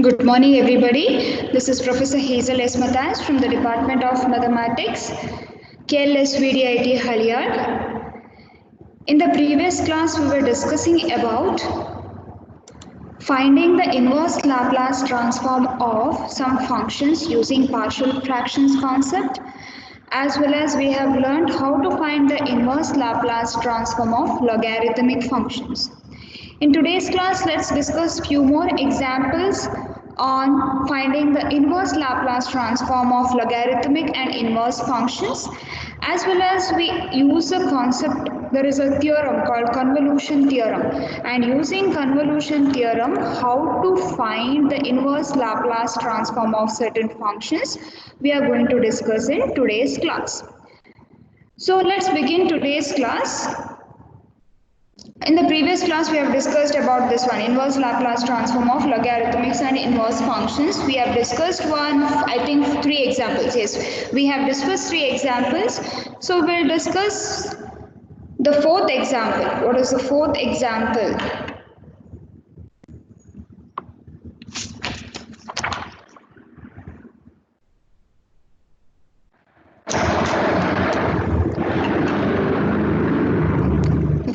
Good morning, everybody. This is Professor Hazel S. Matthias from the Department of Mathematics, KLSVDIT Halyard. In the previous class, we were discussing about finding the inverse Laplace transform of some functions using partial fractions concept, as well as we have learned how to find the inverse Laplace transform of logarithmic functions. In today's class, let's discuss few more examples on finding the inverse Laplace transform of logarithmic and inverse functions, as well as we use a concept. There is a theorem called convolution theorem, and using convolution theorem, how to find the inverse Laplace transform of certain functions, we are going to discuss in today's class. So let's begin today's class. In the previous class, we have discussed about this one, inverse Laplace transform of logarithmics and inverse functions. We have discussed three examples. Yes, we have discussed three examples. So we'll discuss the fourth example. What is the fourth example?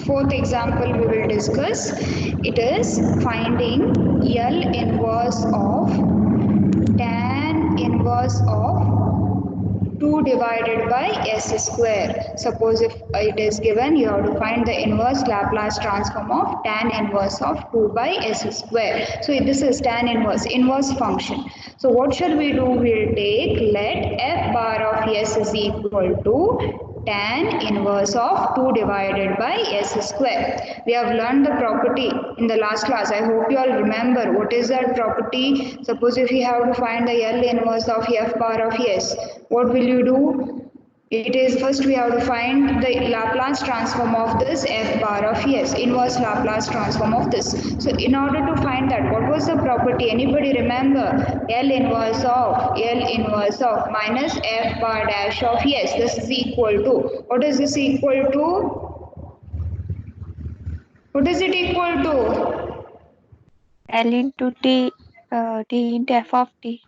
Fourth example we will discuss, it is finding L inverse of tan inverse of 2 divided by s square. Suppose if it is given, you have to find the inverse Laplace transform of tan inverse of 2 by s square. So this is tan inverse function. So what shall we do? We'll take let f bar of s is equal to tan inverse of 2 divided by s square. We have learned the property in the last class. I hope you all remember. What is that property? Suppose if you have to find the L inverse of f bar of s, what will you do? It is first we have to find the Laplace transform of this f bar of s, inverse Laplace transform of this. So in order to find that, what was the property? Anybody remember? L inverse of minus f bar dash of s. This is equal to, what is this equal to? What is it equal to? L into t, t into f of t.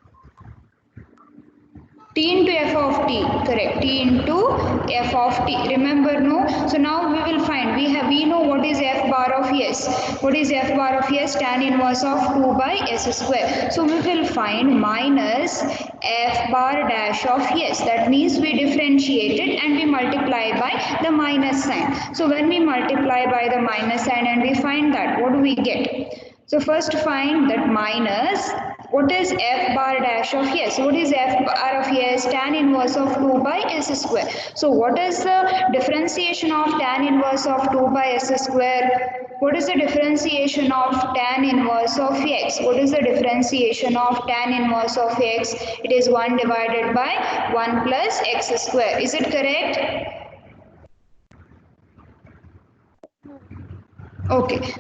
T into f of t, correct, t into f of t, remember, no? So now we will find, we know what is f bar of s. What is f bar of s? Tan inverse of 2 by s square. So we will find minus f bar dash of s. That means we differentiate it and we multiply by the minus sign. So when we multiply by the minus sign and we find that, what do we get? So first find that minus, what is f bar dash of s? What is f bar of s? Tan inverse of 2 by s square. So what is the differentiation of tan inverse of 2 by s square? What is the differentiation of tan inverse of x? What is the differentiation of tan inverse of x? It is 1 divided by 1 plus x square. Is it correct? Okay.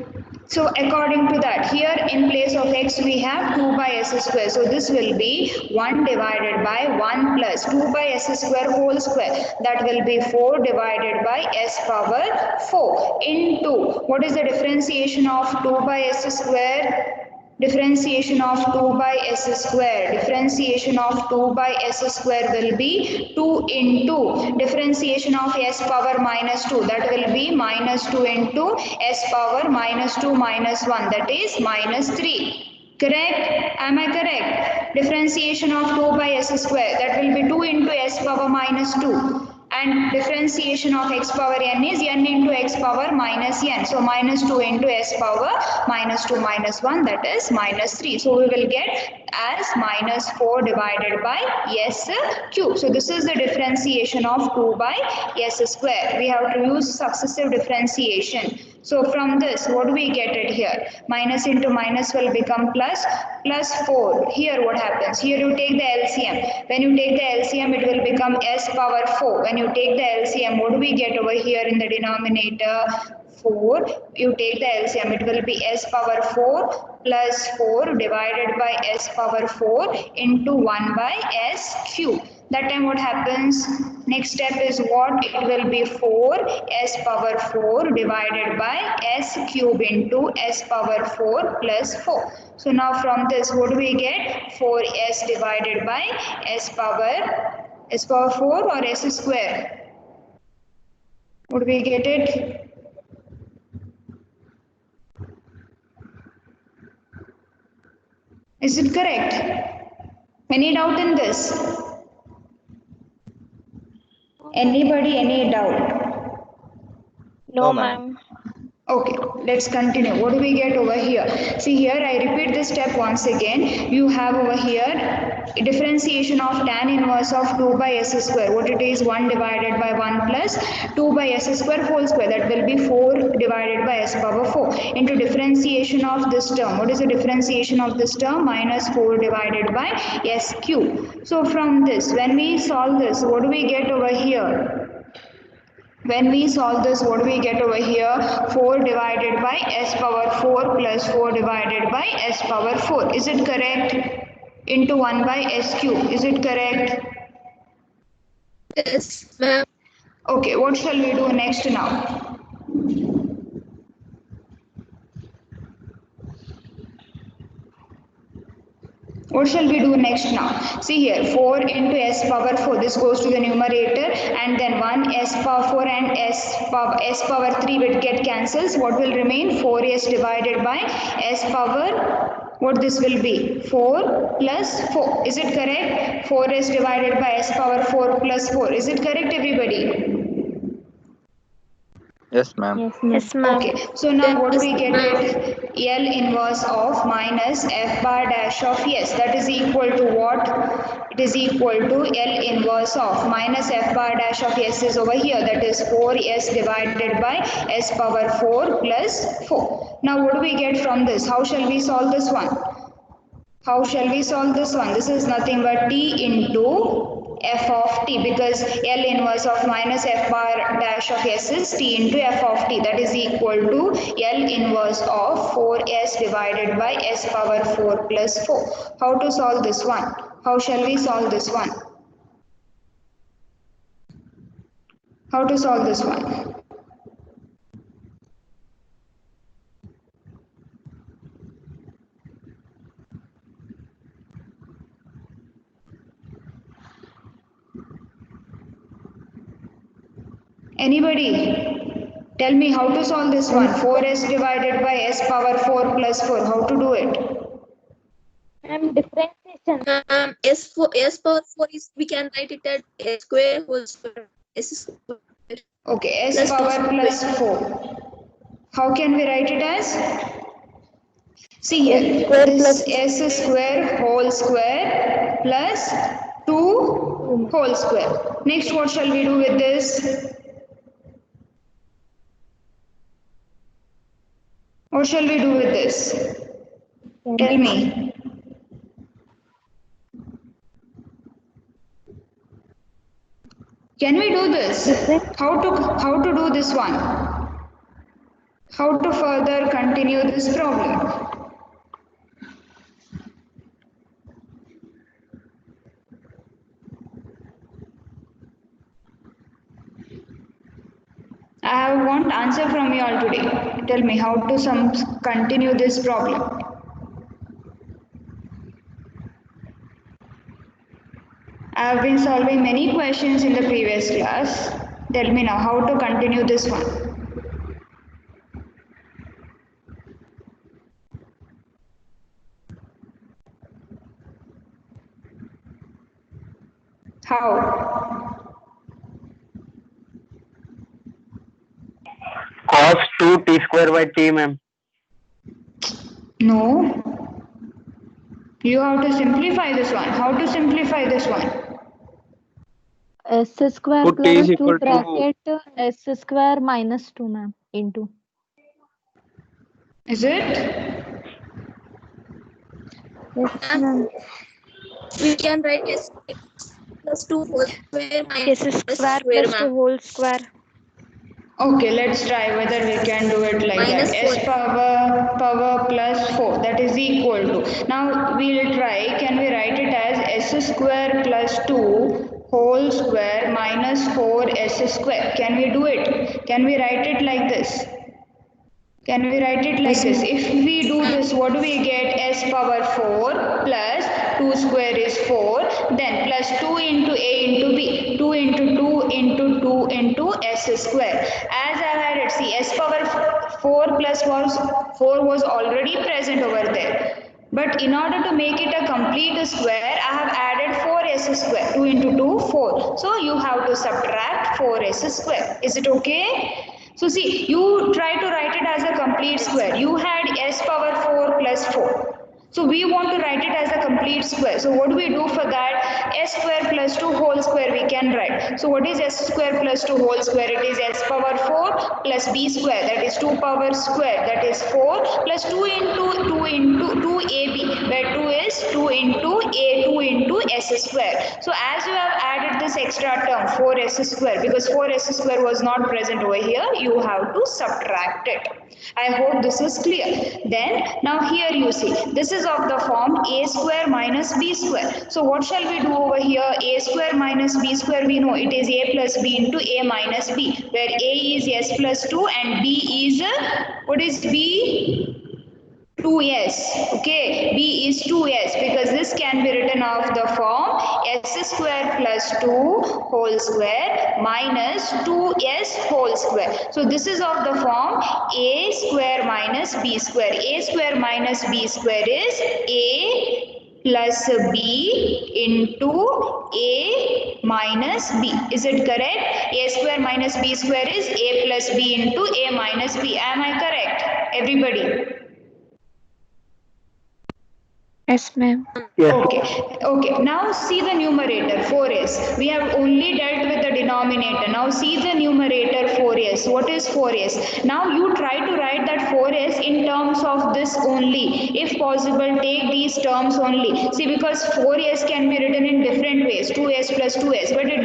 So according to that, here in place of x we have 2 by s square. So this will be 1 divided by 1 plus 2 by s square whole square. That will be 4 divided by s power 4 into, what is the differentiation of 2 by s square? Differentiation of 2 by s square. Differentiation of 2 by s square will be 2 into differentiation of s power minus 2. That will be minus 2 into s power minus 2 minus 1. That is minus 3. Correct? Am I correct? Differentiation of 2 by s square. That will be 2 into s power minus 2. And differentiation of x power n is n into x power minus n. So minus 2 into s power minus 2 minus 1, that is minus 3. So we will get as minus 4 divided by s cube. So this is the differentiation of 2 by s square. We have to use successive differentiation. So from this, what do we get it here? Minus into minus will become plus, plus 4. Here what happens? Here you take the LCM. When you take the LCM, it will become s power 4. When you take the LCM, what do we get over here in the denominator? 4. You take the LCM, it will be s power 4 plus 4 divided by s power 4 into 1 by s cube. That time what happens? Next step is what? It will be 4s power 4 divided by s cube into s power 4 plus 4. So now from this what do we get? 4s divided by s power 4 or s square? Would we get it? Is it correct? Any doubt in this? Anybody, any doubt? No, No, ma'am. ma'am. Okay, let's continue. What do we get over here? See here, I repeat this step once again. You have over here differentiation of tan inverse of 2 by s square. What it is? 1 divided by 1 plus 2 by s square whole square. That will be 4 divided by s power 4 into differentiation of this term. What is the differentiation of this term? Minus 4 divided by s cube. So from this, when we solve this, what do we get over here? When we solve this, what do we get over here? 4 divided by s power 4 plus 4 divided by s power 4. Is it correct? Into 1 by s cube. Is it correct? Yes, ma'am. Okay, what shall we do next now? What shall we do next now? See here, 4 into s power 4, this goes to the numerator, and then 1 s power 4 and s power 3 will get cancels. What will remain? 4s divided by s power, what this will be? 4 plus 4. Is it correct? 4s divided by s power 4 plus 4. Is it correct, everybody? Yes, ma'am. Yes, ma'am. Okay, so now what Yes, we get ma'am. it? L inverse of minus f bar dash of s. That is equal to what? It is equal to L inverse of minus f bar dash of s is over here. That is 4s divided by s power 4 plus 4. Now what do we get from this? How shall we solve this one? How shall we solve this one? This is nothing but t into f of t, because L inverse of minus f bar dash of s is t into f of t. That is equal to L inverse of 4s divided by s power 4 plus 4. How to solve this one? How shall we solve this one? How to solve this one? Anybody? Tell me how to solve this one. 4s divided by s power 4 plus 4. How to do it? Differentiation. S power 4 is, we can write it as s square whole square. S square. Okay, s Plus power 2 plus 4. How can we write it as? See here, Square this plus s square whole square plus 2 whole square. Next, what shall we do with this? What shall we do with this? Tell me. Can we do this? How to do this one? How to further continue this problem? I want answer from you all today. Tell me how to continue this problem. I have been solving many questions in the previous class. Tell me now how to continue this one. How? Cos 2 t square by t, ma'am. No. You have to simplify this one. How to simplify this one? S square Put t plus is 2 equal to bracket s square minus 2, ma'am, into. Is it? yes, ma'am. We can write s plus 2 whole square S minus s square square, plus 2 ma'am. whole square. Okay, let's try whether we can do it like that. Minus S 4. power plus 4, that is equal to. Now we'll try. Can we write it as s square plus 2 whole square minus 4s square? Can we do it? Can we write it like this? Can we write it like Yes, this? ma'am. If we do this, what do we get? S power 4 plus 2 square is 4. Then plus 2 into A into B. 2 into 2 into 2 into S square. As I had it, see, S power 4 plus 4 was already present over there. But in order to make it a complete square, I have added 4s square. 2 into 2, 4. So you have to subtract 4s square. Is it okay? So see, you try to write it as a complete square. You had s power 4 plus 4. So we want to write it as a complete square. So what do we do for that? S square plus 2 whole square we can write. So what is s square plus 2 whole square? It is s power 4 plus b square, that is 2 power square, that is 4 plus 2 into 2ab, where 2 is 2 into a 2 into s square. So as you have added this extra term 4s square, because 4s square was not present over here, you have to subtract it. I hope this is clear. Then now here you see, this is of the form a square minus b square. So what shall we do over here? A square minus b square, we know it is a plus b into a minus b, where a is s plus 2 and b is, what is b? 2s. Okay, b is 2s, because this can be written of the form s square plus 2 whole square minus 2s whole square. So this is of the form a square minus b square. A square minus b square is a plus b into a minus b. Is it correct? A square minus b square is a plus b into a minus b. Am I correct, everybody? Yes, ma'am. Yes. Okay, okay. Now see the numerator 4s. We have only dealt with the denominator. Now see the numerator 4s. What is 4s? Now you try to write that 4s in terms of this only. If possible, take these terms only. See, because 4s can be written in different ways. 2s plus 2s, but it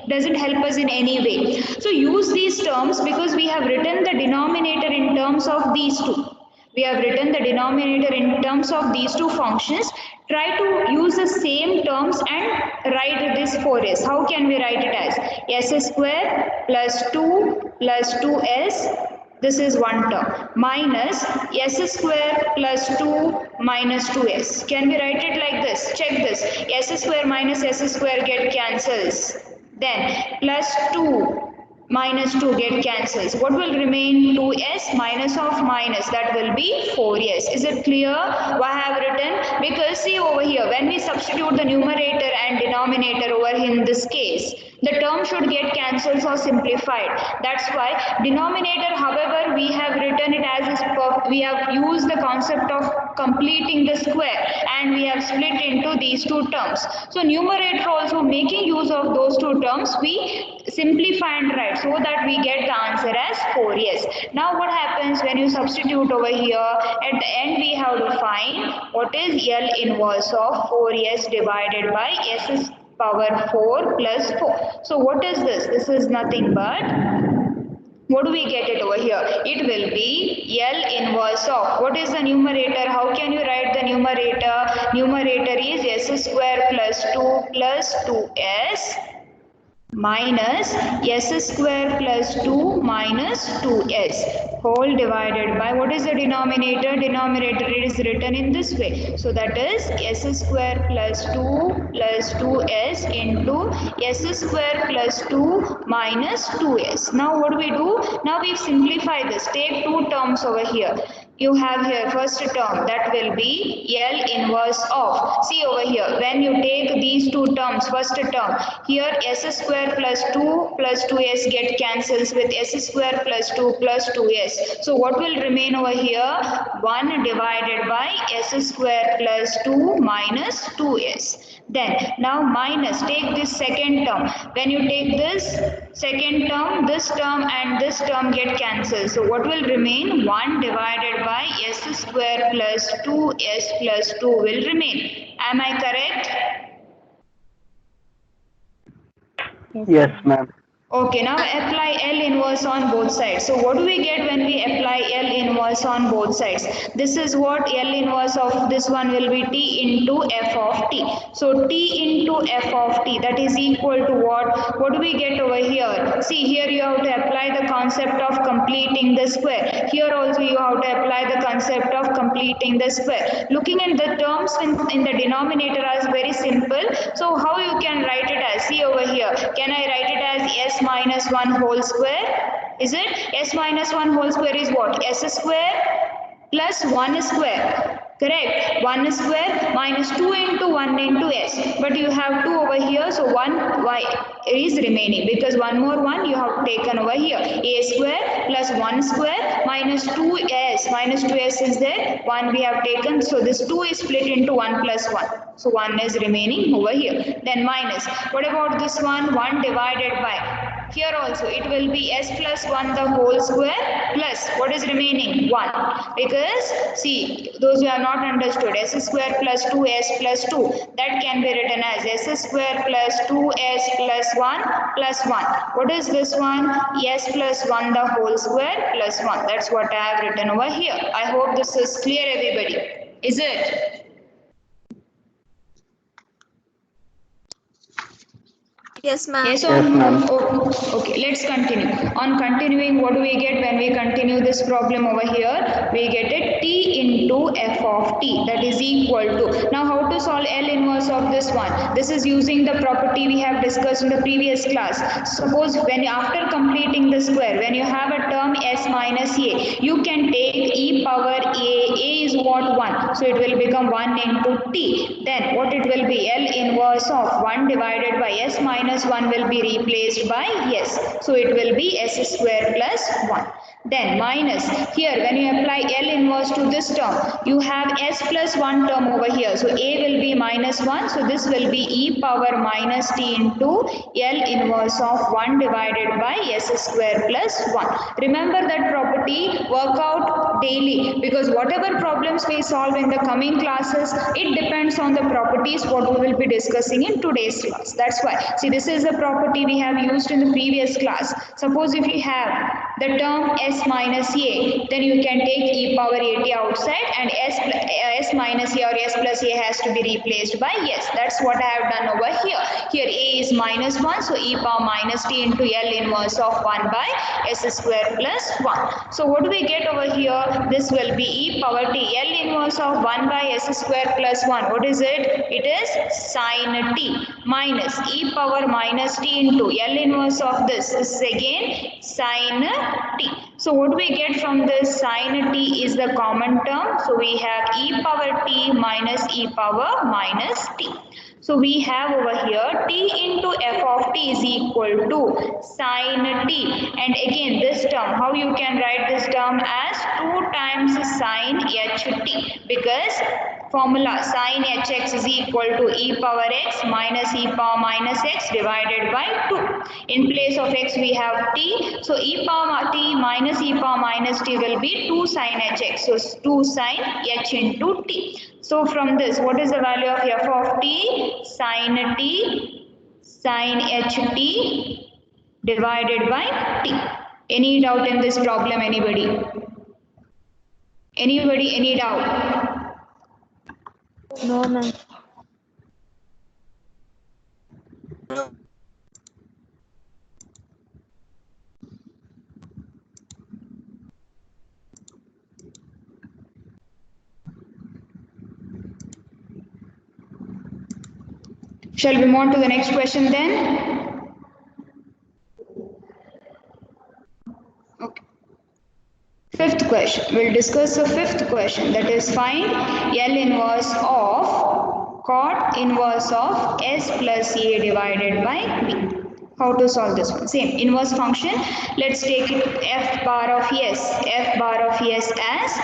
doesn't help us in any way. So use these terms, because we have written the denominator in terms of these two. We have written the denominator in terms of these two functions. Try to use the same terms and write this 4s. How can we write it as? S square plus 2 plus 2s, this is one term, minus s square plus 2 minus 2s. Can we write it like this? Check this. S square minus s square get cancels. Then plus 2 minus 2 get cancels. What will remain? 2s minus of minus, that will be 4s. Is it clear why I have written? Because see over here, when we substitute the numerator and denominator over in this case, the term should get cancels or simplified. That's why denominator, however, we have written it as we have used the concept of completing the square and we have split into these two terms. So numerator also, making use of those two terms, we simplify and write so that we get the answer as 4s. Now what happens when you substitute over here? At the end we have to find what is L inverse of 4s divided by s power 4 plus 4. So what is this? This is nothing but, what do we get it over here? It will be L inverse of, what is the numerator? How can you write the numerator? Numerator is s square plus 2 plus 2s minus s square plus 2 minus 2s whole divided by, what is the denominator? Denominator is written in this way. So that is s square plus 2 plus 2s into s square plus 2 minus 2s. Now what do we do? Now we simplify this. Take two terms over here. You have here first term, that will be L inverse of. See over here, when you take these two terms, first term, here s square plus 2 plus 2s get cancels with s square plus 2 plus 2s. So what will remain over here? 1 divided by s square plus 2 minus 2s. Then now minus, take this second term. When you take this second term, this term and this term get cancelled. So what will remain? 1 divided by s square plus 2s plus 2 will remain. Am I correct? Yes, ma'am. Okay, now apply L inverse on both sides. So what do we get when we apply L inverse on both sides? This is what L inverse of this one will be T into F of T. So T into F of T, that is equal to what? What do we get over here? See, here you have to apply the concept of completing the square. Here also you have to apply the concept of completing the square. Looking at the terms in the denominator as very simple. So how you can write it as? See over here. Can I write it as S minus 1 whole square? Is it? S minus 1 whole square is what? S square plus 1 square. Correct? 1 square minus 2 into 1 into S. But you have 2 over here, so 1 y is remaining because one more 1 you have taken over here. A square plus 1 square minus 2S. Minus 2S is there. 1 we have taken. So this 2 is split into 1 plus 1. So 1 is remaining over here. Then minus. What about this one? 1 divided by. Here also it will be S plus 1 the whole square plus what is remaining? 1. Because see, those who have not understood, S square plus 2S plus 2, that can be written as S square plus 2S plus 1 plus 1. What is this one? S plus 1 the whole square plus 1. That's what I have written over here. I hope this is clear, everybody. Is it? Yes, ma'am. Yes or Yes, no? ma'am. Oh, okay, let's continue. On continuing, what do we get when we continue this problem over here? We get it T into F of T, that is equal to. Now how to solve L inverse of this one? This is using the property we have discussed in the previous class. Suppose when after completing the square, when you have a term S minus A, you can take e power A. A is what? 1. So it will become 1 into T. Then what it will be? L inverse of 1 divided by S minus 1 will be replaced by S. So it will be S square plus 1. Then minus, here when you apply L inverse to this term, you have S plus 1 term over here. So A will be minus 1. So this will be e power minus T into L inverse of 1 divided by S square plus 1. Remember that property, work out daily, because whatever problems we solve in the coming classes, it depends on the properties what we will be discussing in today's class. That's why. See, this is the property we have used in the previous class. Suppose if you have the term S minus A, then you can take e power at outside and S minus A or S plus A has to be replaced by S. That's what I have done over here. Here A is minus 1, so e power minus T into L inverse of 1 by S square plus 1. So what do we get over here? This will be e power T. L inverse of 1 by S square plus 1. What is it? It is sin T minus e power minus T into L inverse of this is again sin T. So what do we get from this? Sin T is the common term. So we have e power T minus e power minus T. So we have over here T into F of T is equal to sin T. And again this term, how you can write this term as 2 times sin HT, because formula sin hx is equal to e power x minus e power minus x divided by 2. In place of x we have t, so e power t minus e power minus t will be 2 sin hx, so 2 sin h into t. So from this, what is the value of f of t? Sin t sin ht divided by t. Any doubt in this problem, anybody? Anybody, any doubt? No, ma'am. Shall we move on to the next question then? Okay. Fifth question. We'll discuss the fifth question, that is find L inverse of cot inverse of S plus A divided by B. How to solve this one? Same inverse function. Let's take it f bar of S. F bar of S as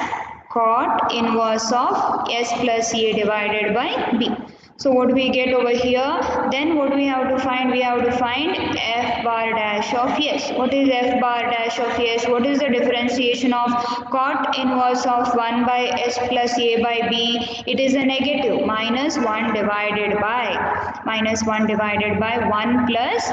cot inverse of S plus A divided by B. So what do we get over here? Then what do we have to find? We have to find f bar dash of S. What is f bar dash of S? What is the differentiation of cot inverse of 1 by S plus A by B? It is a negative, minus 1 divided by 1 plus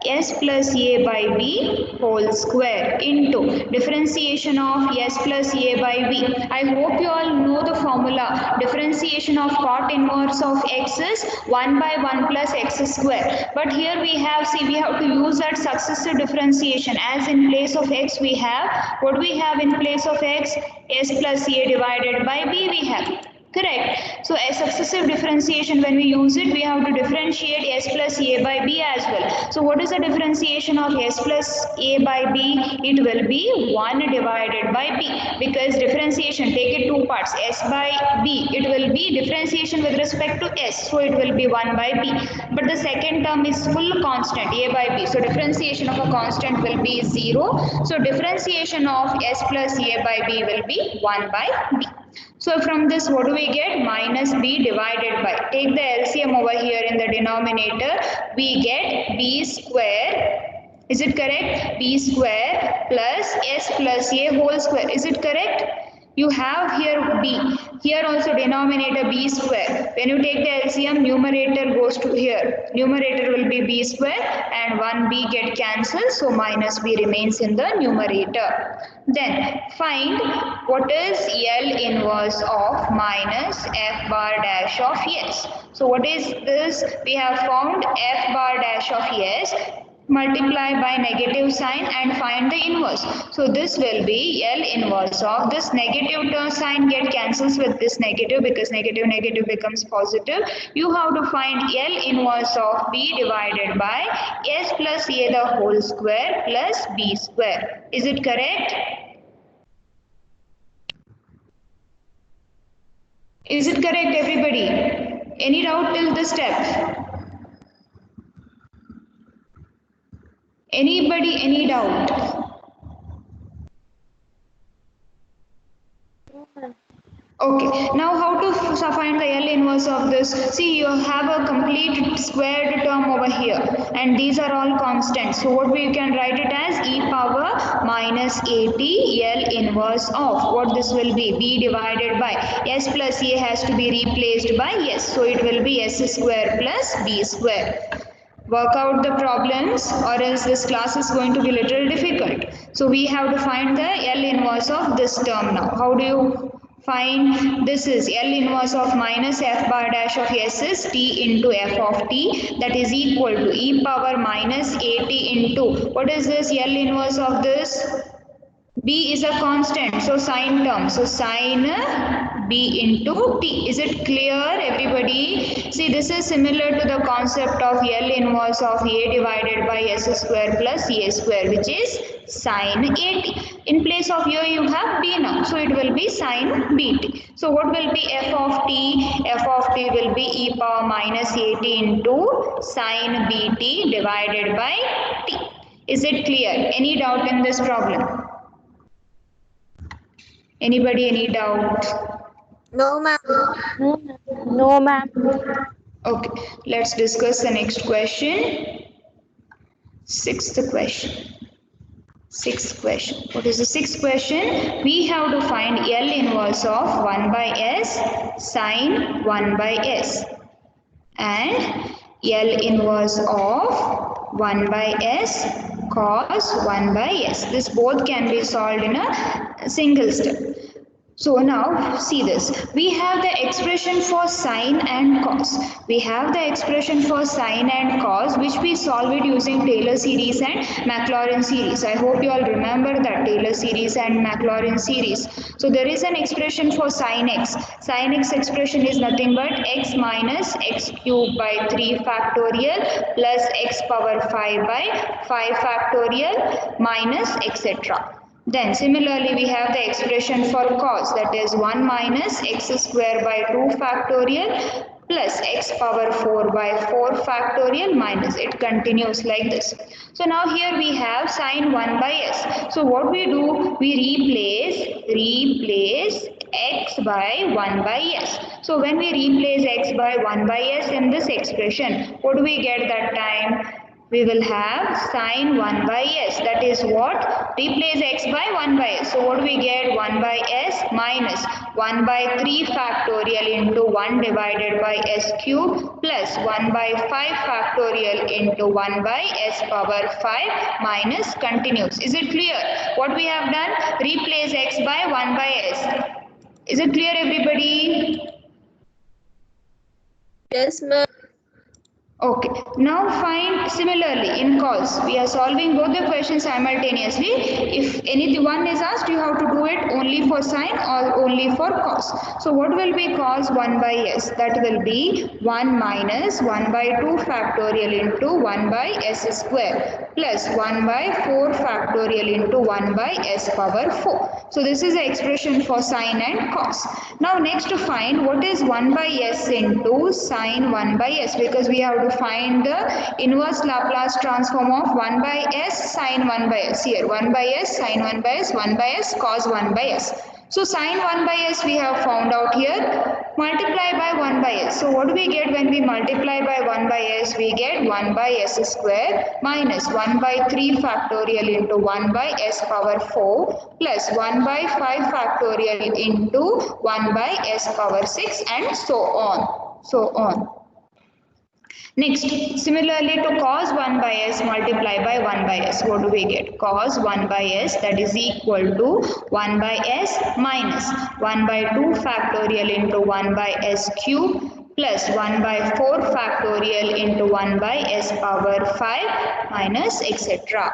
s plus a by b whole square into differentiation of s plus a by b. I hope you all know the formula. Differentiation of cot inverse of x is 1 by 1 plus x square. But here we have, see, we have to use that successive differentiation. As in place of x we have, what we have in place of x? S plus a divided by b we have. Correct. So a successive differentiation, when we use it, we have to differentiate s plus a by b as well. So what is the differentiation of s plus a by b? It will be 1 divided by b, because differentiation, take it two parts, s by b, it will be differentiation with respect to s, so it will be 1 by b. But the second term is full constant, a by b, so differentiation of a constant will be 0. So differentiation of s plus a by b will be 1 by b. So from this, what do we get? Minus b divided by, take the LCM over here in the denominator, we get b square, is it correct? B square plus s plus a whole square, is it correct? You have here b, here also denominator b square. When you take the LCM, numerator goes to here, numerator will be b square and 1b get cancelled, so minus b remains in the numerator. Then find what is L inverse of minus f bar dash of s. So what is this? We have found f bar dash of s, multiply by negative sign and find the inverse. So this will be L inverse of this negative term sign get cancels with this negative, because negative negative becomes positive. You have to find L inverse of b divided by s plus a the whole square plus b square. Is it correct? Is it correct, everybody? Any doubt till this step? Anybody, any doubt? Okay, now how to find the L inverse of this? See, you have a complete squared term over here, and these are all constants. So what we can write it as e power minus at L inverse of, what this will be? B divided by s plus a has to be replaced by s, so it will be s square plus b square. Work out the problems, or else this class is going to be little difficult. So we have to find the L inverse of this term now. How do you find? This is L inverse of minus f bar dash of s is t into f of t, that is equal to e power minus at into, what is this L inverse of this? B is a constant, so sine term, so sine b into t. Is it clear, everybody? See, this is similar to the concept of L inverse of a divided by s square plus a square, which is sine at. In place of a you have b now, so it will be sine bt. So what will be f of t? F of t will be e power minus at into sine bt divided by t. Is it clear? Any doubt in this problem? Anybody, any doubt? No, ma'am. No, ma'am. Okay, let's discuss the next question. Sixth question. What is the sixth question? We have to find L inverse of 1 by s sine 1 by s and L inverse of 1 by s cos 1 by s. This both can be solved in a single step. So now see this, we have the expression for sine and cos. We have the expression for sine and cos, which we solve it using Taylor series and Maclaurin series. I hope you all remember that Taylor series and Maclaurin series. So there is an expression for sine x. Sine x expression is nothing but x minus x cube by 3 factorial plus x power 5 by 5 factorial minus etc. Then similarly we have the expression for cos, that is 1 minus x square by 2 factorial plus x power 4 by 4 factorial minus, it continues like this. So now here we have sine 1 by s. So what we do, we replace x by 1 by s. So when we replace x by 1 by s in this expression, what do we get that time? We will have sine 1 by s. That is what? Replace x by 1 by s. So what do we get? 1 by s minus 1 by 3 factorial into 1 divided by s cube plus 1 by 5 factorial into 1 by s power 5 minus continues. Is it clear? What we have done? Replace x by 1 by s. Is it clear, everybody? Yes, ma'am. Okay, now find similarly in cos. We are solving both the questions simultaneously. If any one is asked, you have to do it only for sine or only for cos. So what will be cos 1 by s? That will be 1 minus 1 by 2 factorial into 1 by s square plus 1 by 4 factorial into 1 by s power 4. So this is the expression for sine and cos. Now next to find what is 1 by s into sine 1 by s, because we have to find the inverse Laplace transform of 1 by s sine 1 by s. Here 1 by s sine 1 by s, 1 by s cos 1 by s. So sine 1 by s we have found out here. Multiply by 1 by s. So what do we get when we multiply by 1 by s? We get 1 by s square minus 1 by 3 factorial into 1 by s power 4 plus 1 by 5 factorial into 1 by s power 6 and so on. So on. Next, similarly to cos 1 by s multiply by 1 by s, what do we get? Cos 1 by s, that is equal to 1 by s minus 1 by 2 factorial into 1 by s cube plus 1 by 4 factorial into 1 by s power 5 minus etc.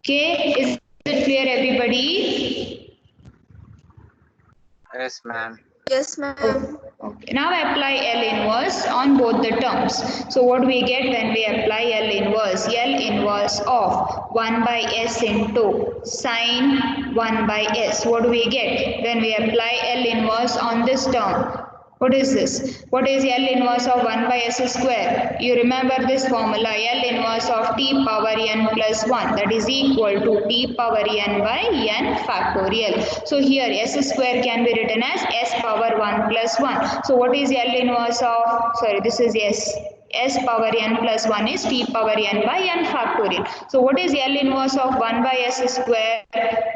Okay, is it clear, everybody? Yes, ma'am. Yes, ma'am. Okay. Now apply L inverse on both the terms. So what we get when we apply L inverse? L inverse of 1 by s into sine 1 by s. What do we get when we apply L inverse on this term? What is this? What is L inverse of 1 by s square? You remember this formula, L inverse of t power n plus 1, that is equal to t power n by n factorial. So here s square can be written as s power 1 plus 1. So what is L inverse of, sorry, this is s power n plus 1 is t power n by n factorial. So what is L inverse of 1 by s square?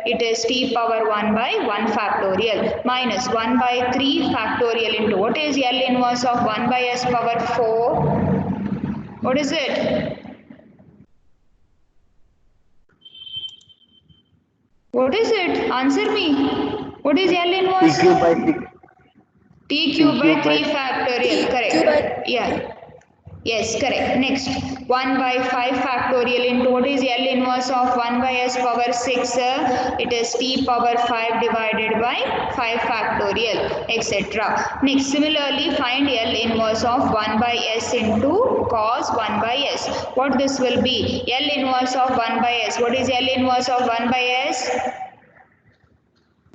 It is t power 1 by 1 factorial minus 1 by 3 factorial into, what is L inverse of 1 by s power 4? What is it? What is it? Answer me. What is L T inverse? cube by 6. T cube by cube by 3 factorial. Q by Correct. Yeah. Yes, correct. Next, 1 by 5 factorial into, what is L inverse of 1 by s power 6? It is t power 5 divided by 5 factorial, etc. Next, similarly, find L inverse of 1 by s into cos 1 by s. What this will be? L inverse of 1 by s. What is L inverse of 1 by s?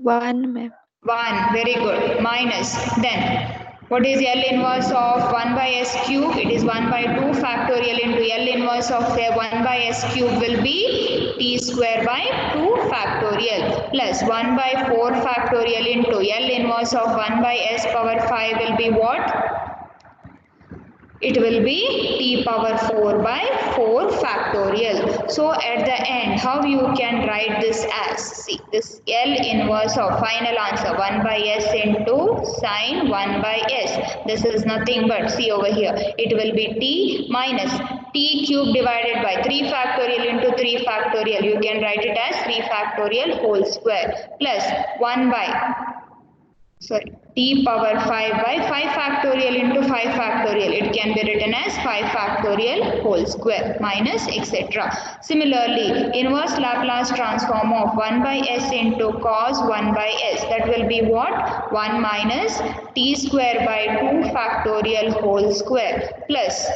1, ma'am. 1, very good. Minus, then what is L inverse of 1 by s cube? It is 1 by 2 factorial into L inverse of 1 by s cube will be t square by 2 factorial plus 1 by 4 factorial into L inverse of 1 by s power 5 will be what? It will be t power 4 by 4 factorial. So at the end, how you can write this as? See, this L inverse of final answer 1 by s into sine 1 by s. This is nothing but, see over here, it will be t minus t cube divided by 3 factorial into 3 factorial. You can write it as 3 factorial whole square plus 1 by, sorry, t power 5 by 5 factorial into 5 factorial. It can be written as 5 factorial whole square minus etc. Similarly, inverse Laplace transform of 1 by s into cos 1 by s. That will be what? 1 minus t square by 2 factorial whole square plus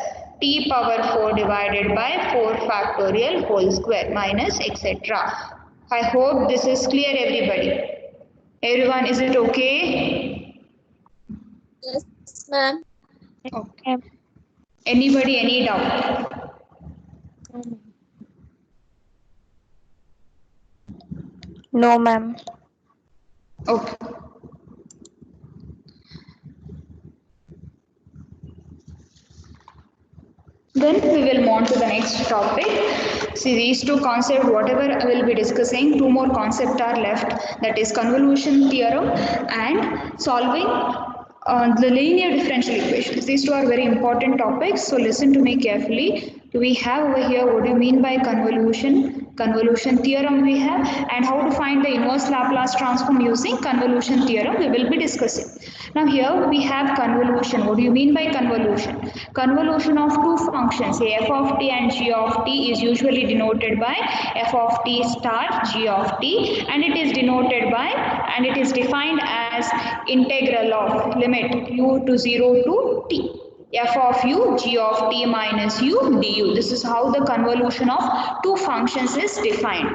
t power 4 divided by 4 factorial whole square minus etc. I hope this is clear, everybody. Everyone, is it okay? yes, ma'am. Okay. Anybody, any doubt? No, ma'am. Okay. The Then we will move on to the next topic. See, these two concepts, whatever I will be discussing, two more concepts are left. That is convolution theorem and solving the linear differential equations. These two are very important topics. So listen to me carefully. We have over here what do you mean by convolution theorem we have, and how to find the inverse Laplace transform using convolution theorem we will be discussing. Now here we have convolution. What do you mean by convolution? Convolution of two functions, say f of t and g of t, is usually denoted by f of t star g of t, and it is denoted by, and it is defined as integral of limit u to 0 to t. F of u g of t minus u du. This is how the convolution of two functions is defined.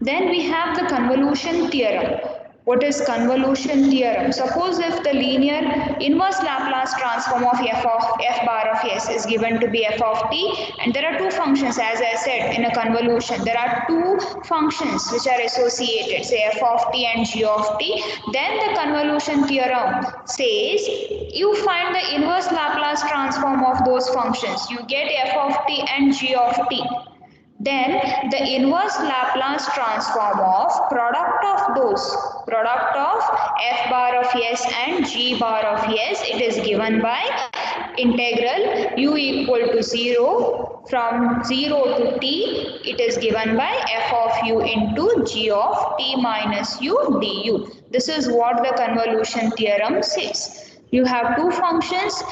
Then we have the convolution theorem. What is convolution theorem? Suppose if the linear inverse Laplace transform of f bar of s is given to be f of t, and there are two functions, as I said, in a convolution there are two functions which are associated, say f of t and g of t. Then the convolution theorem says you find the inverse Laplace transform of those functions. You get f of t and g of t. Then the inverse Laplace transform of product of f bar of s and g bar of s, it is given by integral u equal to 0 from 0 to t, it is given by f of u into g of t minus u du. This is what the convolution theorem says. You have two functions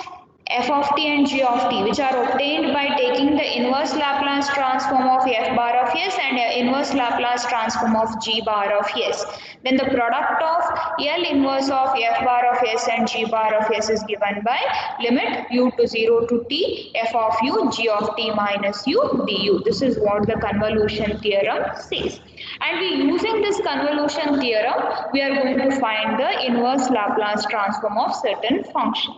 f of t and g of t, which are obtained by taking the inverse Laplace transform of f bar of s and inverse Laplace transform of g bar of s. Then the product of L inverse of f bar of s and g bar of s is given by limit u to 0 to t f of u g of t minus u du. This is what the convolution theorem says. And using this convolution theorem, we are going to find the inverse Laplace transform of certain functions.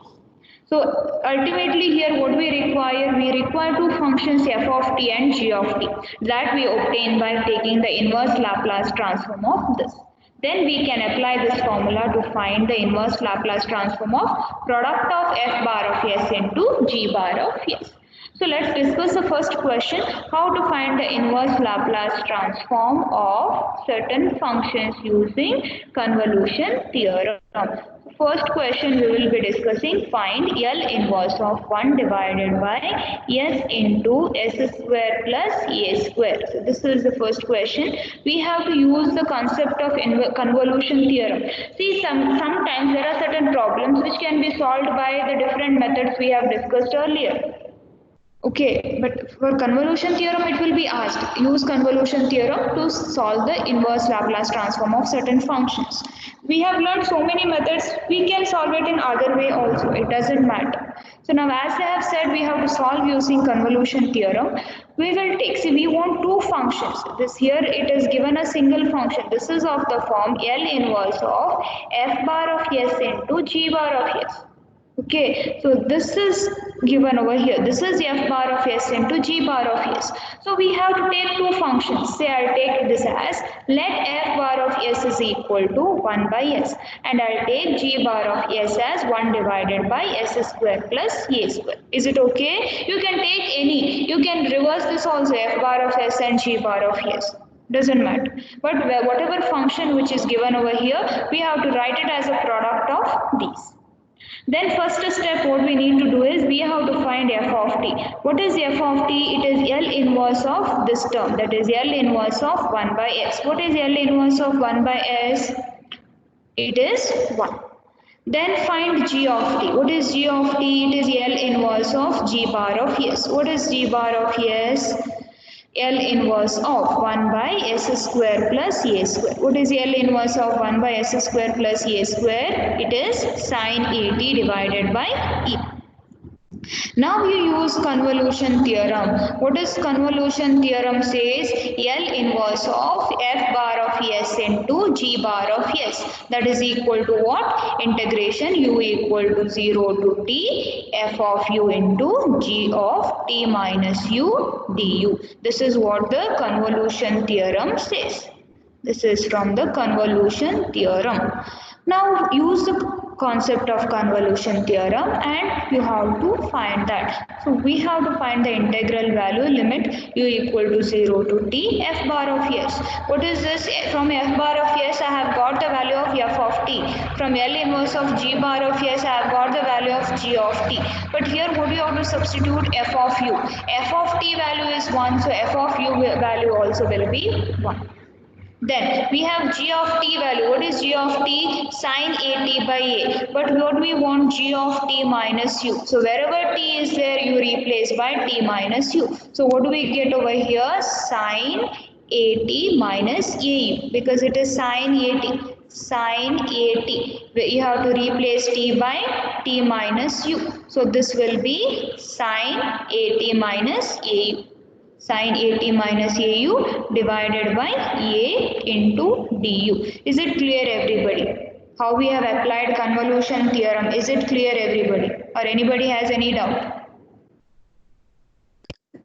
So ultimately here what we require two functions f of t and g of t that we obtain by taking the inverse Laplace transform of this. Then we can apply this formula to find the inverse Laplace transform of product of f bar of s into g bar of s. So let's discuss the first question, how to find the inverse Laplace transform of certain functions using convolution theorem. First question we will be discussing, find L inverse of 1 divided by s into s square plus a square. So this is the first question. We have to use the concept of convolution theorem. See, sometimes there are certain problems which can be solved by the different methods we have discussed earlier. Okay, but for convolution theorem it will be asked, use convolution theorem to solve the inverse Laplace transform of certain functions. We have learned so many methods, we can solve it in other way also, it doesn't matter. So now as I have said, we have to solve using convolution theorem. We will take, see we want two functions. This here it is given a single function. This is of the form L inverse of f bar of s into g bar of s. Okay, so this is given over here. This is f bar of s into g bar of s. So we have to take two functions. Say I'll take this as, let f bar of s is equal to 1 by s, and I'll take g bar of s as 1 divided by s square plus a square. Is it okay? You can take any. You can reverse this also, f bar of s and g bar of s. Doesn't matter. But whatever function which is given over here, we have to write it as a product of these. Then first step what we need to do is we have to find f of t. What is f of t? It is L inverse of this term, that is L inverse of 1 by s. What is L inverse of 1 by s? It is 1. Then find g of t. What is g of t? It is L inverse of g bar of s. What is g bar of s? L inverse of 1 by s square plus a square. What is L inverse of 1 by s square plus a square? It is sin at divided by e. Now you use convolution theorem. What does convolution theorem says? L inverse of f bar of s into g bar of s. That is equal to what? Integration u equal to 0 to t f of u into g of t minus u du. This is what the convolution theorem says. This is from the convolution theorem. Now use the concept of convolution theorem, and you have to find that. So we have to find the integral value limit u equal to 0 to t f bar of s. What is this? From f bar of s I have got the value of f of t. From L inverse of g bar of s I have got the value of g of t. But here what do you have to substitute? F of u. F of t value is 1, so f of u value also will be 1. Then we have g of t value. What is g of t? Sine at by a. But what we want? G of t minus u. So wherever t is there, you replace by t minus u. So what do we get over here? Sine at minus au, because it is sine at. Sine at. You have to replace t by t minus u. So this will be sine at minus au. Sine at minus au divided by a into du. Is it clear, everybody? How we have applied convolution theorem? Is it clear, everybody? Or anybody has any doubt?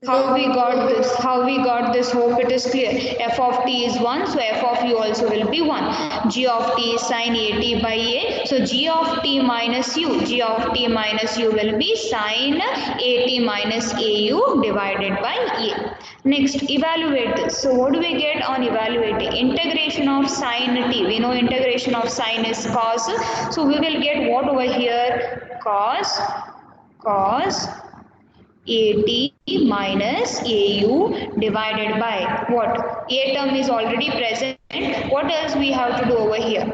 How we got this? How we got this? Hope it is clear. F of t is 1, so f of u also will be 1. G of t is sine at by a, so g of t minus u. G of t minus u will be sine at minus au divided by a. Next, evaluate this. So what do we get on evaluating? Integration of sine t. We know integration of sine is cos. So we will get what over here? Cos at minus au divided by what? A term is already present. What else we have to do over here?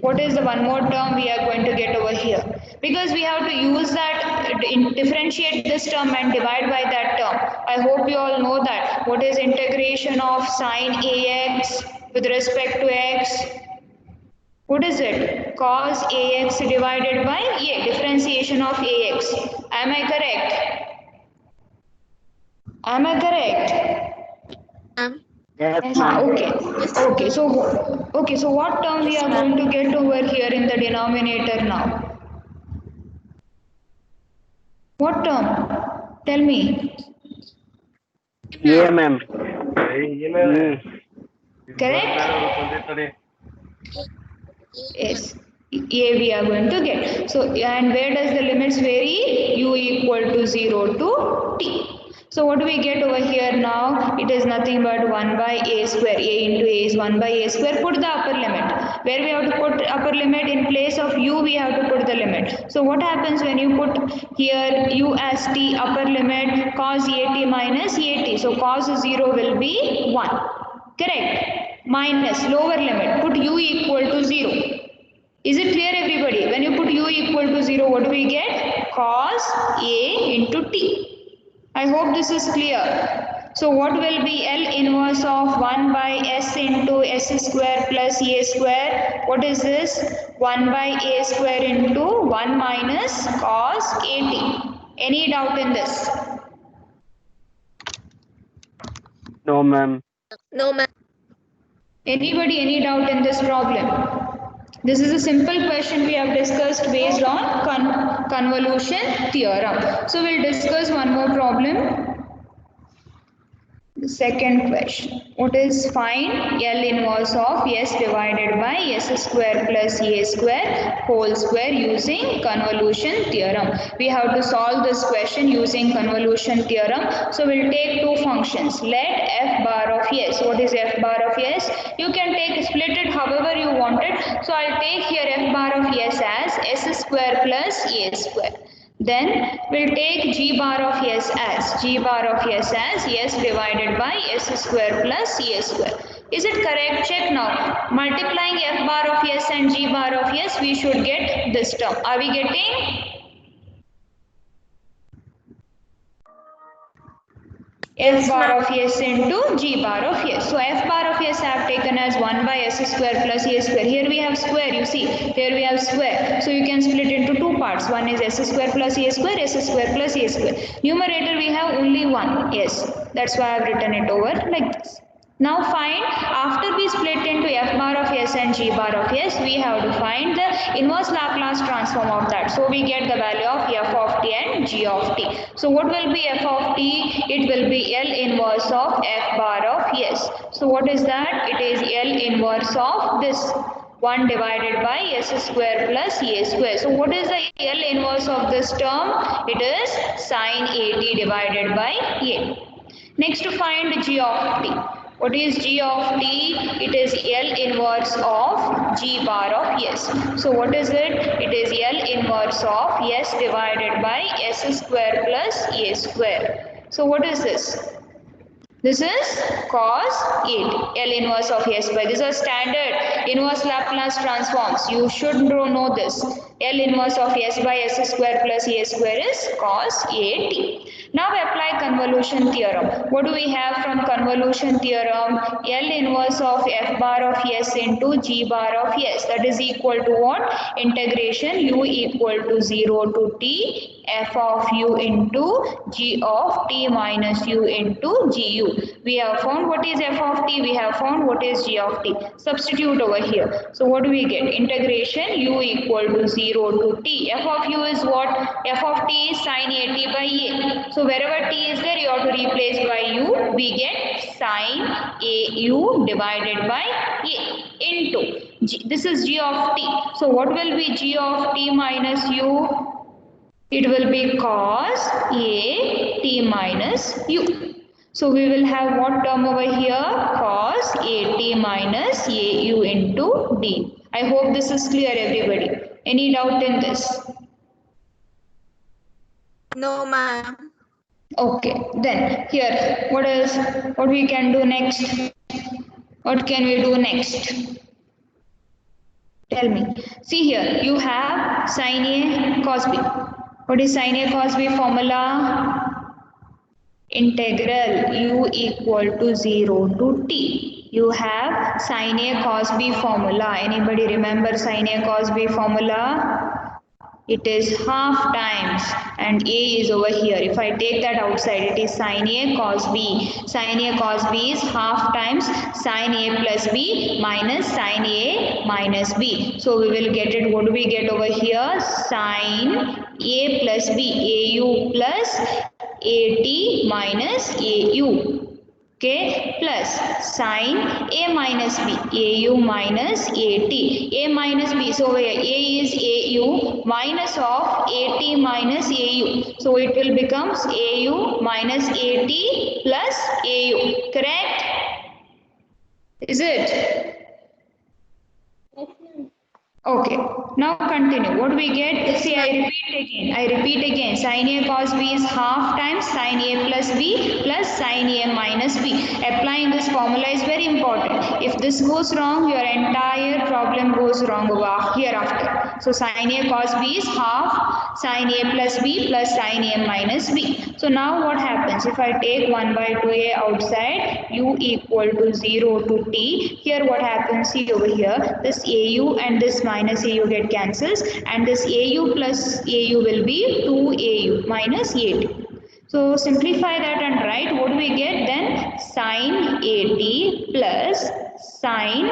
What is the one more term we are going to get over here? Because we have to use that, differentiate this term and divide by that term. I hope you all know that. What is integration of sine ax with respect to x? What is it? Cos ax divided by a, differentiation of ax. Am I correct? Am I correct? Yes, ma'am. Okay. So what term we are going to get over here in the denominator now? What term? Tell me. Yeah, ma'am. Correct? Yes. A we are going to get. So, and where does the limits vary? U equal to 0 to t. So what do we get over here now? It is nothing but 1 by a square. A into a is 1 by a square. Put the upper limit. Where we have to put upper limit? In place of u, we have to put the limit. So what happens when you put here u as t, upper limit, cos at minus at. So cos 0 will be 1. Correct? Minus lower limit. Put u equal to 0. Is it clear, everybody? When you put u equal to 0, what do we get? Cos a into t. I hope this is clear. So what will be L inverse of 1 by s into s square plus a square? What is this? 1 by a square into 1 minus cos at. Any doubt in this? No, ma'am. No, ma'am. Anybody, any doubt in this problem? This is a simple question we have discussed based on convolution theorem. So we'll discuss one more problem. The second question. What is find L inverse of s divided by s square plus a square whole square using convolution theorem? We have to solve this question using convolution theorem. So we'll take two functions. Let f bar of s. What is f bar of s? You can take split it however you want it. So I'll take here f bar of s as s square plus a square. Then we'll take g bar of s as s divided by s square plus a square. Is it correct? Check now. Multiplying f bar of s and g bar of s, we should get this term. Are we getting? F bar of s into g bar of s. So f bar of s I have taken as 1 by s square plus a square. Here we have square, you see. Here we have square. So you can split into two parts. One is s square plus a square, s square plus a square. Numerator we have only one, yes. That's why I have written it over like this. Now find, after we split into f bar of s and g bar of s, we have to find the inverse Laplace transform of that. So we get the value of f of t and g of t. So what will be f of t? It will be L inverse of f bar of s. So what is that? It is L inverse of this 1 divided by s square plus a square. So what is the L inverse of this term? It is sine 80 divided by a. Next, to find g of t. What is g of t? It is L inverse of g bar of s. So what is it? It is L inverse of s divided by s square plus a square. So what is this? This is cos 8, L inverse of s by. These are standard inverse Laplace transforms. You should know this. L inverse of s by s square plus a square is cos 8t. Now we apply convolution theorem. What do we have from convolution theorem? L inverse of f bar of s into g bar of s. That is equal to what? Integration u equal to 0 to t f of u into g of t minus u into gu. We have found what is f of t, we have found what is g of t. Substitute over here. So what do we get? Integration u equal to 0 to t. F of u is what? F of t is sine 80 by a. So wherever t is there, you have to replace by u. We get sine au divided by a into g. This is g of t. So what will be g of t minus u? It will be cos a t minus u. So we will have what term over here? Cos a t minus a u into d. I hope this is clear, everybody. Any doubt in this? No, ma'am. Okay, then here, what else? What we can do next? What can we do next? Tell me. See here, you have sin A cos B. What is sin A cos B formula? Integral u equal to 0 to t. You have sin A cos B formula. Anybody remember sin A cos B formula? It is half times and a is over here. If I take that outside, it is sin A cos B. Sin A cos B is half times sin A plus B minus sin A minus B. So we will get it. What do we get over here? Sin A plus B. AU plus AT minus AU. Okay, plus sin A minus B, AU minus AT, A minus B, so A is AU minus of AT minus AU, so it will become AU minus AT plus AU, correct? Is it? Okay, now continue. What do we get? See, I repeat again. Sin A cos B is half times sin A plus B plus sin A minus B. Applying this formula is very important. If this goes wrong, your entire problem goes wrong hereafter. So sin A cos B is half sin A plus B plus sin A minus B. So now what happens? If I take 1 by 2a outside, u equal to 0 to t. Here what happens? See over here, this AU and this minus AU get cancels, and this AU plus AU will be 2AU minus 8. So simplify that and write what do we get then? Sin 80 plus sin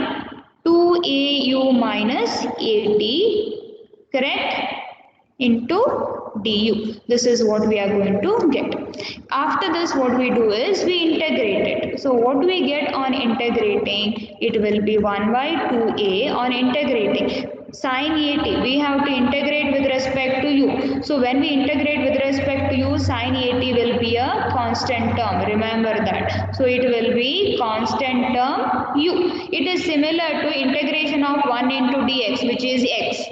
2AU minus 80, correct? Into du. This is what we are going to get. After this, what we do is we integrate it. So what do we get on integrating? It will be 1 by 2a on integrating. Sin 80, we have to integrate with respect to u. So when we integrate with respect to u, sin 80 will be a constant term. Remember that. So it will be constant term u. It is similar to integration of 1 into dx, which is x.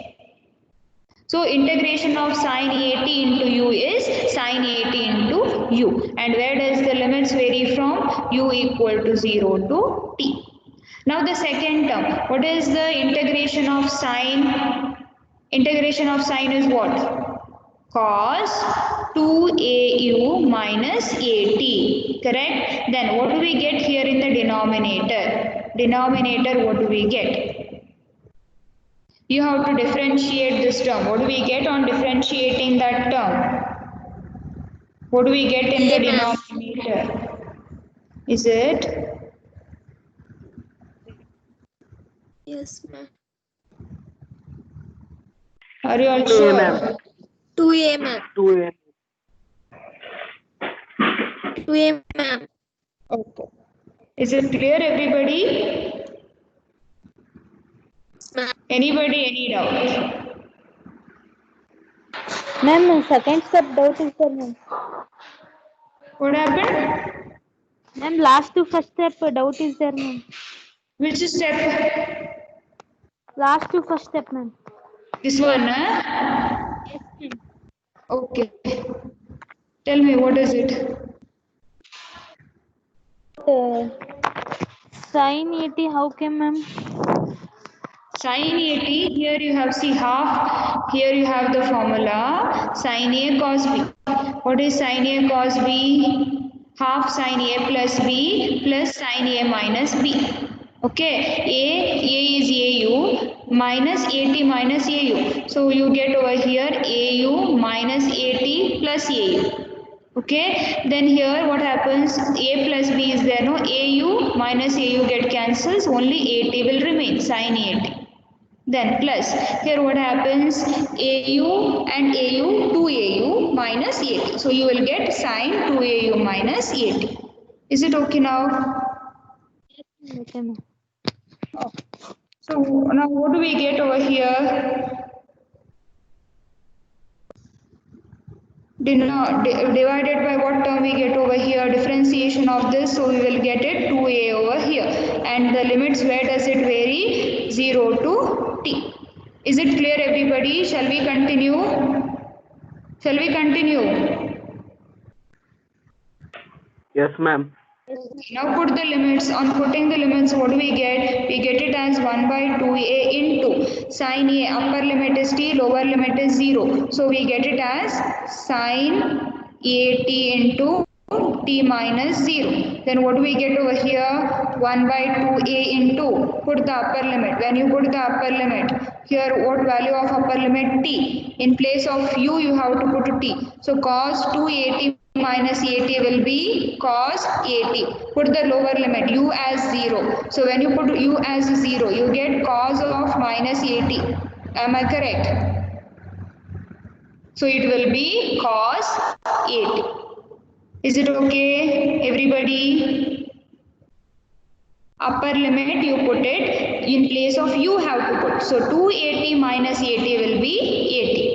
So integration of sin 80 into u is sin 80 into u. And where does the limits vary from? U equal to 0 to t. Now the second term, what is the integration of sine? Integration of sine is what? Cos 2au minus at, correct? Then what do we get here in the denominator? Denominator, what do we get? You have to differentiate this term. What do we get on differentiating that term? What do we get in the denominator? Is it? Yes, ma'am. Are you all 2a, sure? ma'am. 2a, ma'am. 2a. 2a, ma'am. Okay. Is it clear, everybody? Yes, Anybody, any doubt? Ma'am, second step doubt is there, ma'am. What happened? Ma'am, last to first step doubt is there, ma'am. Which step? Last to first step, ma'am. This one, huh? Yes, ma'am. Okay. Tell me, what is it? Sin 80, how came, ma'am? Sin 80, here you have, see, half, here you have the formula, sin A cos B. What is sin A cos B? Half sin A plus B plus sin A minus B. Okay, A is AU minus AT minus AU. So you get over here AU minus AT plus AU. Okay, then here what happens, A plus B is there, no, AU minus AU get cancels, only AT will remain, sin AT. Then plus, here what happens, AU and AU, 2AU minus AT. So you will get sin 2AU minus AT. Is it okay now? Okay, ma'am. So now what do we get over here? Divided by what term we get over here? Differentiation of this, so we will get it 2a over here. And the limits, where does it vary? 0 to t. Is it clear, everybody? Shall we continue? Shall we continue? Yes, ma'am. Now put the limits. On putting the limits, what do we get? We get it as 1 by 2a into sin a, upper limit is t, lower limit is 0. So we get it as sin at into t minus 0. Then what do we get over here? 1 by 2a into, put the upper limit. When you put the upper limit, here what value of upper limit? T. In place of u, you have to put t. So cos 2at minus at will be cos at. Put the lower limit, u as 0. So when you put u as 0, you get cos of minus at. Am I correct? So it will be cos 8. Is it okay, everybody? Upper limit you put it, in place of u have to put. So 280 minus 80 will be 80.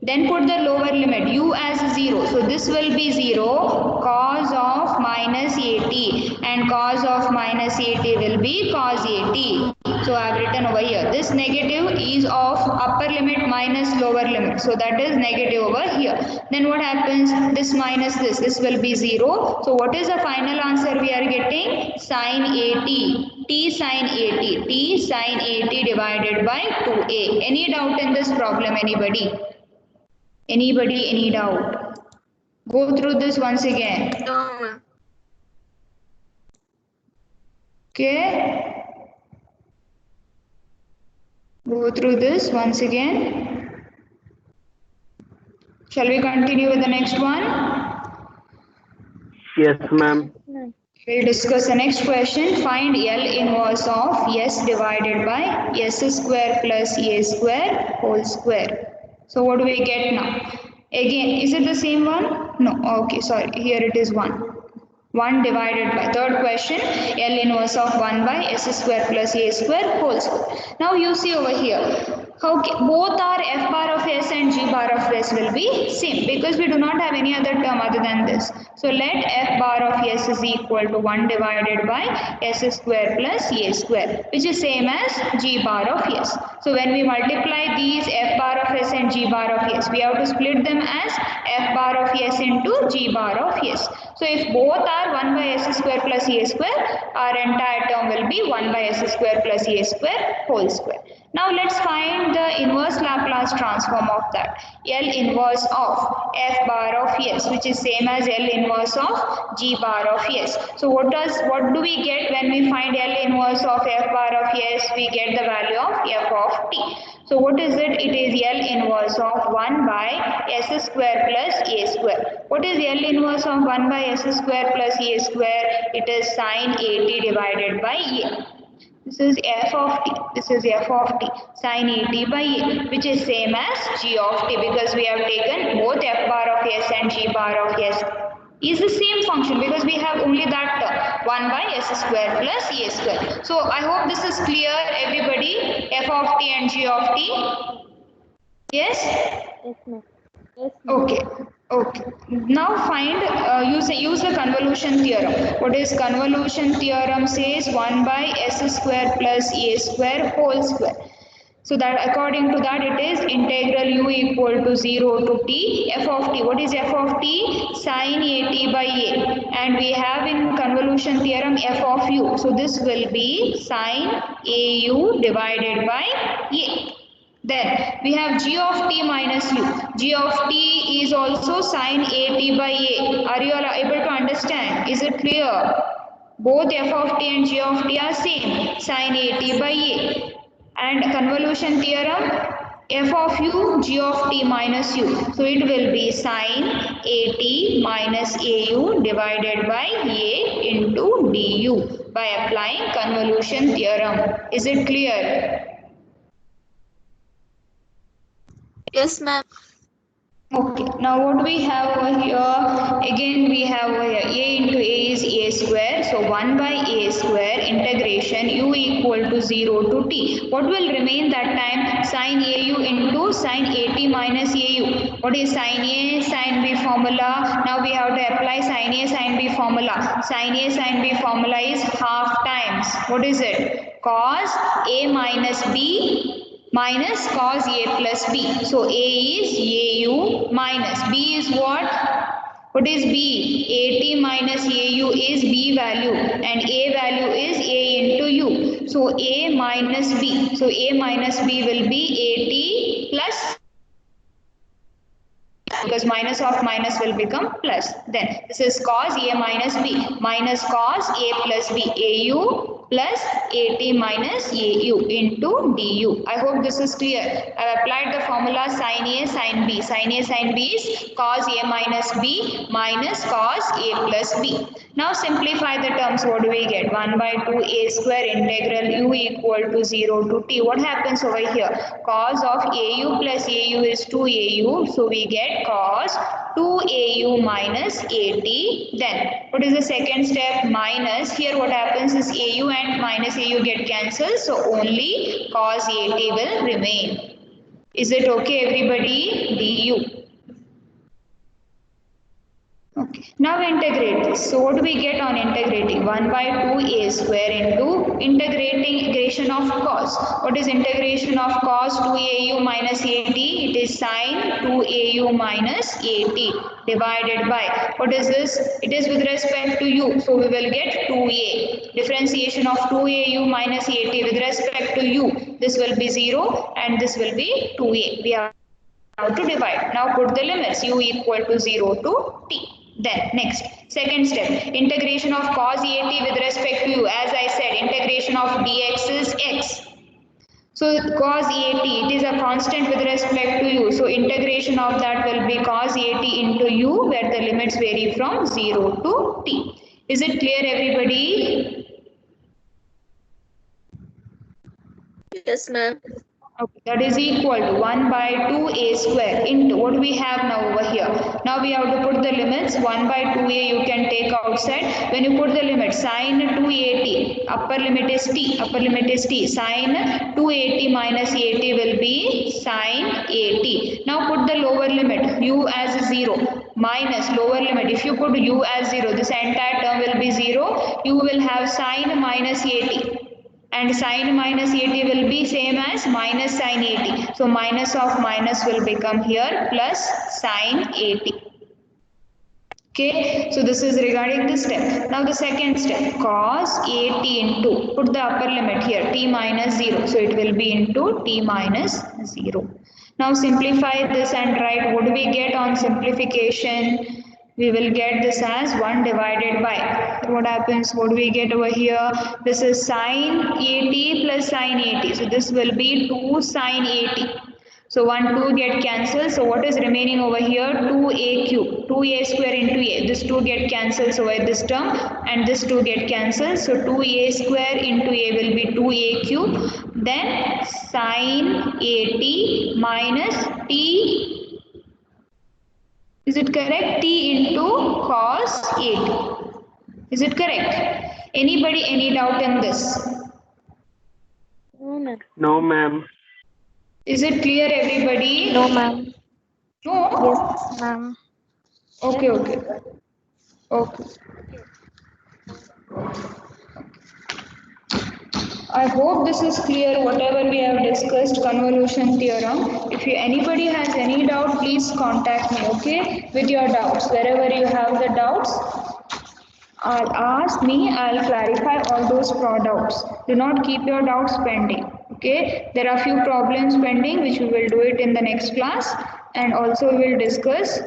Then put the lower limit, u as 0. So this will be 0, cos of minus 80, and cos of minus 80 will be cos 80. So I have written over here. This negative is of upper limit minus lower limit. So that is negative over here. Then what happens? This minus this will be 0. So what is the final answer we are getting? Sin 80. T sin 80. T sin 80 divided by 2a. Any doubt in this problem, anybody? Anybody, any doubt? Go through this once again. No, ma'am. Okay. Go through this once again. Shall we continue with the next one? Yes, ma'am. We'll discuss the next question. Find L inverse of S divided by S square plus A square whole square. So what do we get now? Again, is it the same one? No. Okay, sorry. Here it is 1. 1 divided by, third question, L inverse of 1 by S square plus A square whole square. Now you see over here, okay, both our F bar of S and G bar of S will be same because we do not have any other term other than this. So let F bar of S is equal to 1 divided by S square plus A square, which is same as G bar of S. So when we multiply these F bar of S and G bar of S, we have to split them as F bar of S into G bar of S. So if both are 1 by S square plus A square, our entire term will be 1 by S square plus A square whole square. Now let's find the inverse Laplace transform of that. L inverse of F bar of S, which is same as L inverse of G bar of S. So what do we get when we find L inverse of F bar of S? We get the value of F of t. So what is it? It is L inverse of 1 by S square plus A square. What is L inverse of 1 by S square plus A square? It is sin 80 divided by A. This is f of t. This is f of t. Sin 80 by a, which is same as g of t because we have taken both f bar of s and g bar of s is the same function because we have only that term 1 by s square plus a square. So I hope this is clear, everybody. f of t and g of t? Yes? Yes, ma'am. Yes, ma'am. Okay. Okay. Now find, use the convolution theorem. What is convolution theorem says? 1 by s square plus a square whole square. So that according to that it is integral u equal to 0 to t f of t. What is f of t? Sin a t by a. And we have in convolution theorem f of u. So this will be sin a u divided by a. Then we have g of t minus u. G of t is also sin a t by a. Are you all able to understand? Is it clear? Both f of t and g of t are same, sin a t by a. And convolution theorem, f of u, g of t minus u. So it will be sin a t minus a u divided by a into du by applying convolution theorem. Is it clear? Yes, ma'am. Okay, now what we have over here, again we have over here a into a is a square, so 1 by a square integration u equal to 0 to t. What will remain that time? Sin au into sin at minus au. What is sin a, sin b formula? Now we have to apply sin a, sin b formula. Sin a, sin b formula is half times. What is it? Cos a minus b minus cos a plus b. So a is au minus b is what? What is b? At minus au is b value and a value is a into u. So a minus b. So a minus b will be at plus, because minus of minus will become plus. Then this is cos a minus b minus cos a plus b, au plus at minus au into du. I hope this is clear. I have applied the formula sin a sin b. Sin a sin b is cos a minus b minus cos a plus b. Now simplify the terms. What do we get? 1 by 2 a square integral u equal to 0 to t. What happens over here? Cos of au plus au is 2au. So we get cos 2au minus at. Then what is the second step? Minus. Here what happens is au and minus au get cancelled. So only cos at will remain. Is it okay everybody? Du. Okay. Now integrate this. So what do we get on integrating? 1 by 2a square into integration of cos. What is integration of cos 2au minus at? It is sin 2au minus at divided by, what is this? It is with respect to u. So we will get 2a. Differentiation of 2au minus at with respect to u. This will be 0 and this will be 2a. We have to divide. Now put the limits. U equal to 0 to t. Then next, second step, integration of cos at with respect to u. As I said, integration of dx is x. So cos at, it is a constant with respect to u. So integration of that will be cos at into u, where the limits vary from 0 to t. Is it clear everybody? Yes, ma'am. Okay, that is equal to 1 by 2a square into, what we have now over here. Now we have to put the limits. 1 by 2a you can take outside. When you put the limit, sin 2at, upper limit is t, sin 2at minus at will be sin at. Now put the lower limit, u as 0, minus lower limit. If you put u as 0, this entire term will be 0. You will have sin minus at. And sin minus at will be same as minus sin at. So minus of minus will become here plus sin at. Okay, so this is regarding this step. Now the second step, cos at into, put the upper limit here, t minus 0. So it will be into t minus 0. Now simplify this and write, what do we get on simplification? We will get this as 1 divided by, what happens, what do we get over here? This is sin at plus sin at. So this will be 2 sin at. So 1, 2 get cancelled. So what is remaining over here? 2a cube. 2a square into a. This 2 get cancelled. So this term and this 2 get cancelled. So 2a square into a will be 2a cube. Then sin at minus t. Is it correct? T into cos 8. Is it correct? Anybody, any doubt in this? No, ma'am. No, ma'am. Is it clear, everybody? No, ma'am. No? Yes, ma'am. Okay, okay. Okay. I hope this is clear, whatever we have discussed, convolution theorem. If anybody has any doubt, please contact me, okay, with your doubts. Wherever you have the doubts, ask me, I'll clarify all those doubts. Do not keep your doubts pending, okay. There are few problems pending, which we will do it in the next class, and also we will discuss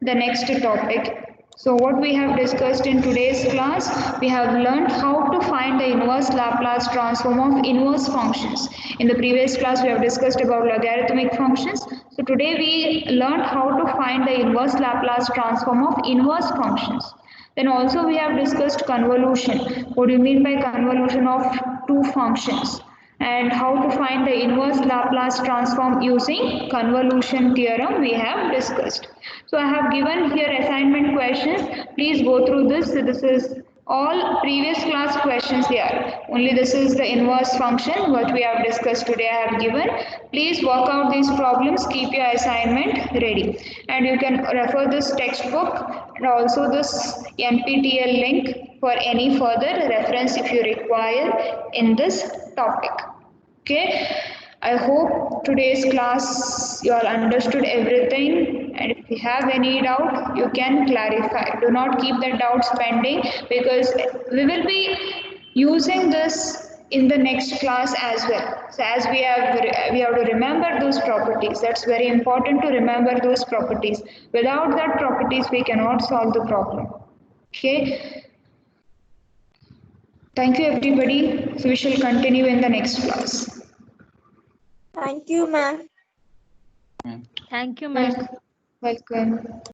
the next topic. So what we have discussed in today's class, we have learned how to find the inverse Laplace transform of inverse functions. In the previous class, we have discussed about logarithmic functions. So today we learned how to find the inverse Laplace transform of inverse functions. Then also we have discussed convolution. What do you mean by convolution of two functions? And how to find the inverse Laplace transform using convolution theorem we have discussed. So I have given here assignment questions. Please go through this. So this is all previous class questions here. Only this is the inverse function what we have discussed today I have given. Please work out these problems. Keep your assignment ready. And you can refer this textbook and also this NPTEL link for any further reference if you require in this topic. Okay, I hope today's class you all understood everything, and if you have any doubt you can clarify. Do not keep the doubts pending, because we will be using this in the next class as well. So as we have to remember those properties. That's very important to remember those properties. Without that properties we cannot solve the problem. Okay. Thank you everybody. So we shall continue in the next class. Thank you, ma'am. Thank you, ma'am. Welcome.